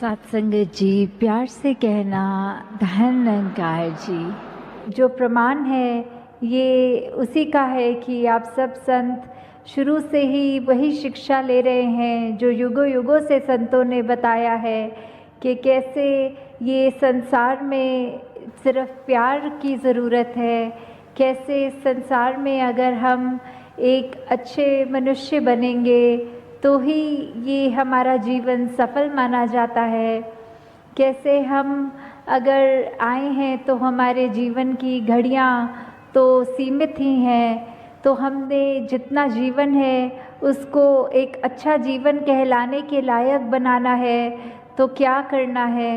सत्संगत जी, प्यार से कहना धन निरंकार जी। जो प्रमाण है ये उसी का है कि आप सब संत शुरू से ही वही शिक्षा ले रहे हैं जो युगों युगों से संतों ने बताया है कि कैसे ये संसार में सिर्फ प्यार की ज़रूरत है, कैसे संसार में अगर हम एक अच्छे मनुष्य बनेंगे तो ही ये हमारा जीवन सफल माना जाता है। कैसे हम अगर आए हैं तो हमारे जीवन की घड़ियाँ तो सीमित ही हैं, तो हमने जितना जीवन है उसको एक अच्छा जीवन कहलाने के लायक बनाना है तो क्या करना है।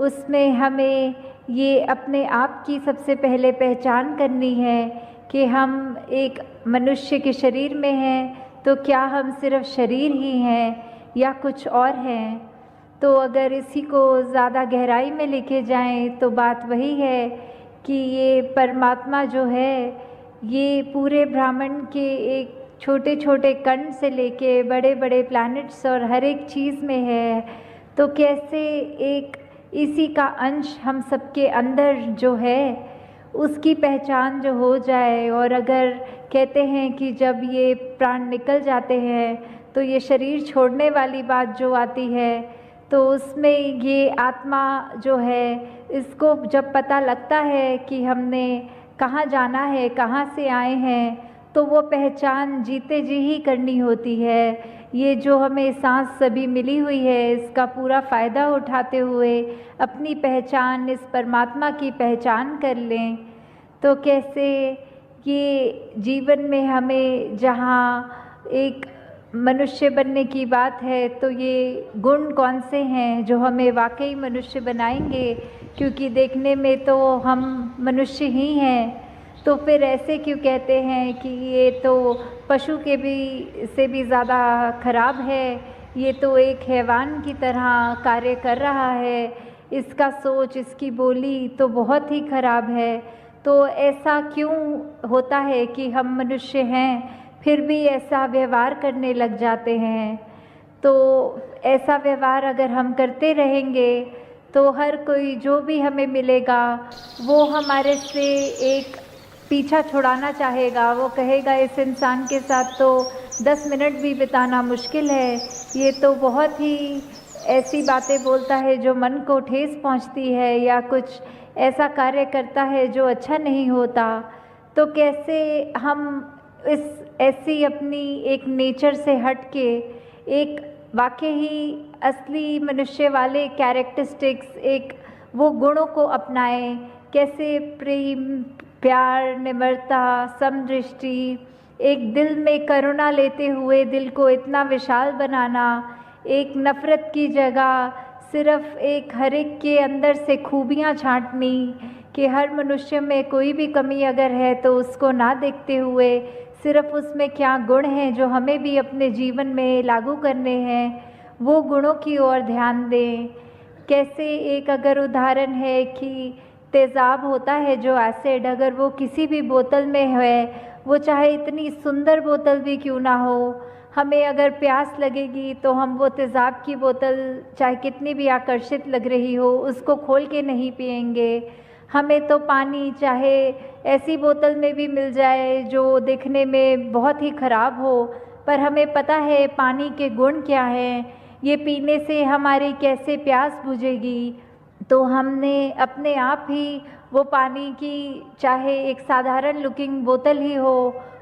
उसमें हमें ये अपने आप की सबसे पहले पहचान करनी है कि हम एक मनुष्य के शरीर में हैं, तो क्या हम सिर्फ शरीर ही हैं या कुछ और हैं। तो अगर इसी को ज़्यादा गहराई में लेके जाएं तो बात वही है कि ये परमात्मा जो है ये पूरे ब्रह्मांड के एक छोटे छोटे कण से लेके बड़े बड़े प्लैनेट्स और हर एक चीज़ में है। तो कैसे एक इसी का अंश हम सबके अंदर जो है उसकी पहचान जो हो जाए। और अगर कहते हैं कि जब ये प्राण निकल जाते हैं तो ये शरीर छोड़ने वाली बात जो आती है, तो उसमें ये आत्मा जो है इसको जब पता लगता है कि हमने कहाँ जाना है, कहाँ से आए हैं, तो वो पहचान जीते जी ही करनी होती है। ये जो हमें सांस सभी मिली हुई है इसका पूरा फ़ायदा उठाते हुए अपनी पहचान इस परमात्मा की पहचान कर लें। तो कैसे ये जीवन में हमें जहाँ एक मनुष्य बनने की बात है तो ये गुण कौन से हैं जो हमें वाकई मनुष्य बनाएंगे, क्योंकि देखने में तो हम मनुष्य ही हैं। तो फिर ऐसे क्यों कहते हैं कि ये तो पशु के भी से भी ज़्यादा खराब है, ये तो एक हैवान की तरह कार्य कर रहा है, इसका सोच इसकी बोली तो बहुत ही खराब है। तो ऐसा क्यों होता है कि हम मनुष्य हैं फिर भी ऐसा व्यवहार करने लग जाते हैं। तो ऐसा व्यवहार अगर हम करते रहेंगे तो हर कोई जो भी हमें मिलेगा वो हमारे से एक पीछा छुड़ाना चाहेगा। वो कहेगा इस इंसान के साथ तो 10 मिनट भी बिताना मुश्किल है, ये तो बहुत ही ऐसी बातें बोलता है जो मन को ठेस पहुंचती है, या कुछ ऐसा कार्य करता है जो अच्छा नहीं होता। तो कैसे हम इस ऐसी अपनी एक नेचर से हट के एक वाकई ही असली मनुष्य वाले कैरेक्टरिस्टिक्स, एक वो गुणों को अपनाएं। कैसे प्रेम, प्यार, निम्रता, समदृष्टि, एक दिल में करुणा लेते हुए दिल को इतना विशाल बनाना, एक नफ़रत की जगह सिर्फ एक हर एक के अंदर से खूबियाँ छांटनी कि हर मनुष्य में कोई भी कमी अगर है तो उसको ना देखते हुए सिर्फ उसमें क्या गुण हैं जो हमें भी अपने जीवन में लागू करने हैं, वो गुणों की ओर ध्यान दें। कैसे एक अगर उदाहरण है कि तेज़ाब होता है जो एसिड, अगर वो किसी भी बोतल में है, वो चाहे इतनी सुंदर बोतल भी क्यों ना हो, हमें अगर प्यास लगेगी तो हम वो तेज़ाब की बोतल चाहे कितनी भी आकर्षित लग रही हो उसको खोल के नहीं पिएंगे। हमें तो पानी चाहे ऐसी बोतल में भी मिल जाए जो देखने में बहुत ही ख़राब हो, पर हमें पता है पानी के गुण क्या हैं, ये पीने से हमारी कैसे प्यास बुझेगी। तो हमने अपने आप ही वो पानी की चाहे एक साधारण लुकिंग बोतल ही हो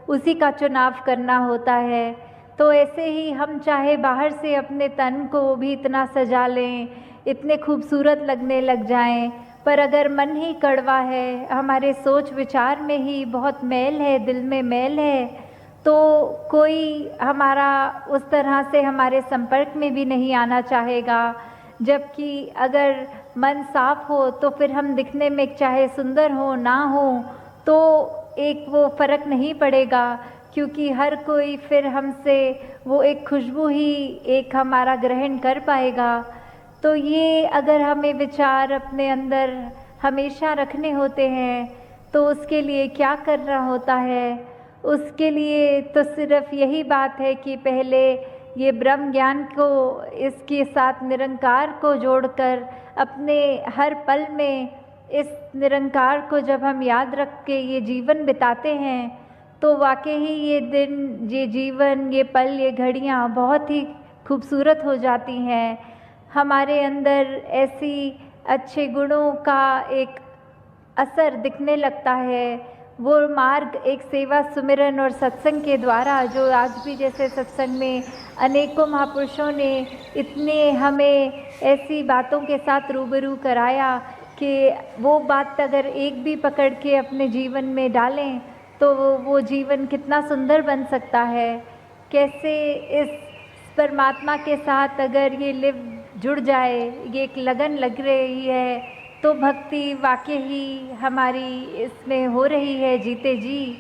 उसी का चुनाव करना होता है। तो ऐसे ही हम चाहे बाहर से अपने तन को भी इतना सजा लें, इतने खूबसूरत लगने लग जाएं, पर अगर मन ही कड़वा है, हमारे सोच विचार में ही बहुत मैल है, दिल में मैल है, तो कोई हमारा उस तरह से हमारे संपर्क में भी नहीं आना चाहेगा। जबकि अगर मन साफ हो तो फिर हम दिखने में चाहे सुंदर हो ना हो तो एक वो फ़र्क नहीं पड़ेगा, क्योंकि हर कोई फिर हमसे वो एक खुशबू ही एक हमारा ग्रहण कर पाएगा। तो ये अगर हमें विचार अपने अंदर हमेशा रखने होते हैं तो उसके लिए क्या करना होता है। उसके लिए तो सिर्फ यही बात है कि पहले ये ब्रह्म ज्ञान को इसके साथ निरंकार को जोड़कर अपने हर पल में इस निरंकार को जब हम याद रख के ये जीवन बिताते हैं तो वाकई ही ये दिन, ये जीवन, ये पल, ये घड़ियाँ बहुत ही खूबसूरत हो जाती हैं। हमारे अंदर ऐसी अच्छे गुणों का एक असर दिखने लगता है। वो मार्ग एक सेवा, सुमिरन और सत्संग के द्वारा, जो आज भी जैसे सत्संग में अनेकों महापुरुषों ने इतने हमें ऐसी बातों के साथ रूबरू कराया कि वो बात अगर एक भी पकड़ के अपने जीवन में डालें तो वो जीवन कितना सुंदर बन सकता है। कैसे इस परमात्मा के साथ अगर ये लिव जुड़ जाए, ये एक लगन लग रही है तो भक्ति वाकई ही हमारी इसमें हो रही है जीते जी।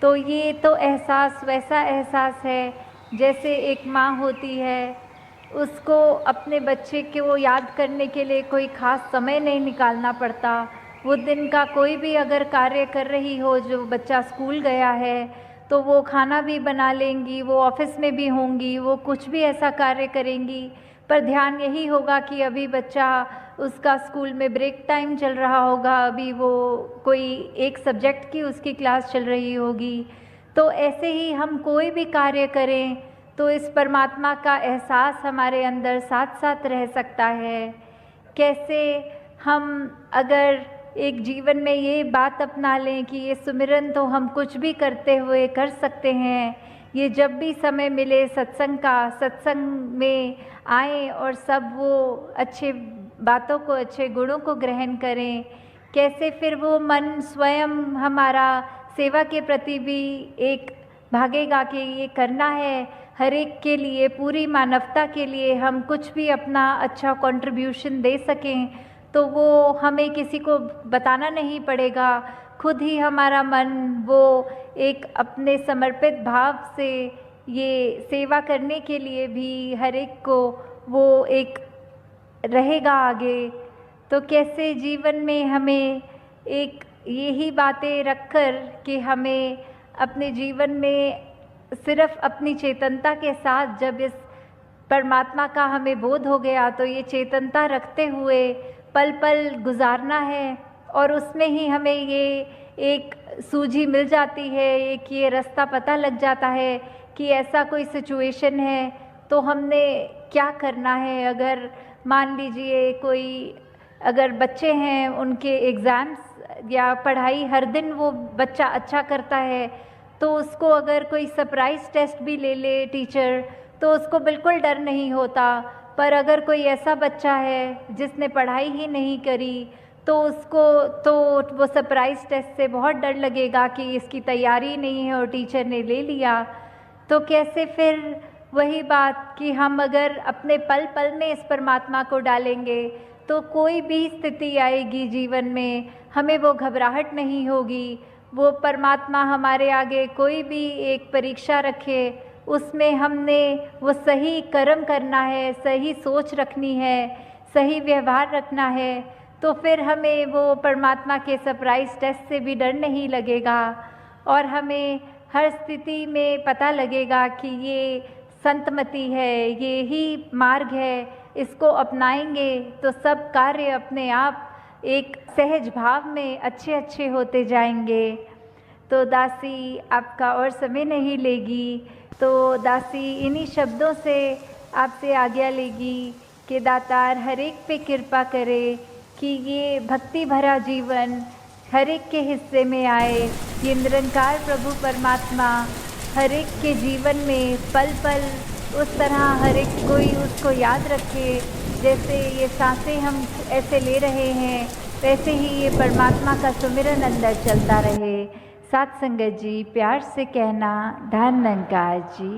तो ये तो एहसास वैसा एहसास है जैसे एक माँ होती है, उसको अपने बच्चे को याद करने के लिए कोई ख़ास समय नहीं निकालना पड़ता। वो दिन का कोई भी अगर कार्य कर रही हो, जो बच्चा स्कूल गया है तो वो खाना भी बना लेंगी, वो ऑफिस में भी होंगी, वो कुछ भी ऐसा कार्य करेंगी, पर ध्यान यही होगा कि अभी बच्चा, उसका स्कूल में ब्रेक टाइम चल रहा होगा, अभी वो कोई एक सब्जेक्ट की उसकी क्लास चल रही होगी। तो ऐसे ही हम कोई भी कार्य करें तो इस परमात्मा का एहसास हमारे अंदर साथ साथ रह सकता है। कैसे हम अगर एक जीवन में ये बात अपना लें कि ये सुमिरन तो हम कुछ भी करते हुए कर सकते हैं, ये जब भी समय मिले सत्संग में आएँ और सब वो अच्छे बातों को, अच्छे गुणों को ग्रहण करें। कैसे फिर वो मन स्वयं हमारा सेवा के प्रति भी एक भागेगा कि ये करना है, हर एक के लिए, पूरी मानवता के लिए हम कुछ भी अपना अच्छा कंट्रीब्यूशन दे सकें तो वो हमें किसी को बताना नहीं पड़ेगा। खुद ही हमारा मन वो एक अपने समर्पित भाव से ये सेवा करने के लिए भी हर एक को वो एक रहेगा आगे। तो कैसे जीवन में हमें एक यही बातें रखकर कि हमें अपने जीवन में सिर्फ अपनी चेतनता के साथ, जब इस परमात्मा का हमें बोध हो गया तो ये चेतनता रखते हुए पल पल गुजारना है और उसमें ही हमें ये एक सूझी मिल जाती है, एक ये रास्ता पता लग जाता है कि ऐसा कोई सिचुएशन है तो हमने क्या करना है। अगर मान लीजिए कोई, अगर बच्चे हैं उनके एग्ज़ाम्स या पढ़ाई हर दिन वो बच्चा अच्छा करता है तो उसको अगर कोई सरप्राइज़ टेस्ट भी ले ले टीचर तो उसको बिल्कुल डर नहीं होता। पर अगर कोई ऐसा बच्चा है जिसने पढ़ाई ही नहीं करी तो उसको तो वो सरप्राइज़ टेस्ट से बहुत डर लगेगा कि इसकी तैयारी नहीं है और टीचर ने ले लिया। तो कैसे फिर वही बात कि हम अगर अपने पल पल में इस परमात्मा को डालेंगे तो कोई भी स्थिति आएगी जीवन में हमें वो घबराहट नहीं होगी। वो परमात्मा हमारे आगे कोई भी एक परीक्षा रखे, उसमें हमने वो सही कर्म करना है, सही सोच रखनी है, सही व्यवहार रखना है, तो फिर हमें वो परमात्मा के सरप्राइज़ टेस्ट से भी डर नहीं लगेगा और हमें हर स्थिति में पता लगेगा कि ये संतमति है, ये ही मार्ग है, इसको अपनाएंगे तो सब कार्य अपने आप एक सहज भाव में अच्छे अच्छे होते जाएंगे। तो दासी आपका और समय नहीं लेगी, तो दासी इन्हीं शब्दों से आपसे आज्ञा लेगी कि दातार हर एक पे कृपा करे कि ये भक्ति भरा जीवन हर एक के हिस्से में आए। ये निरंकार प्रभु परमात्मा हर एक के जीवन में पल पल उस तरह हर एक कोई उसको याद रखे, जैसे ये सांसें हम ऐसे ले रहे हैं वैसे ही ये परमात्मा का सुमिरन अंदर चलता रहे। साथ संगत जी, प्यार से कहना, धन निरंकार जी।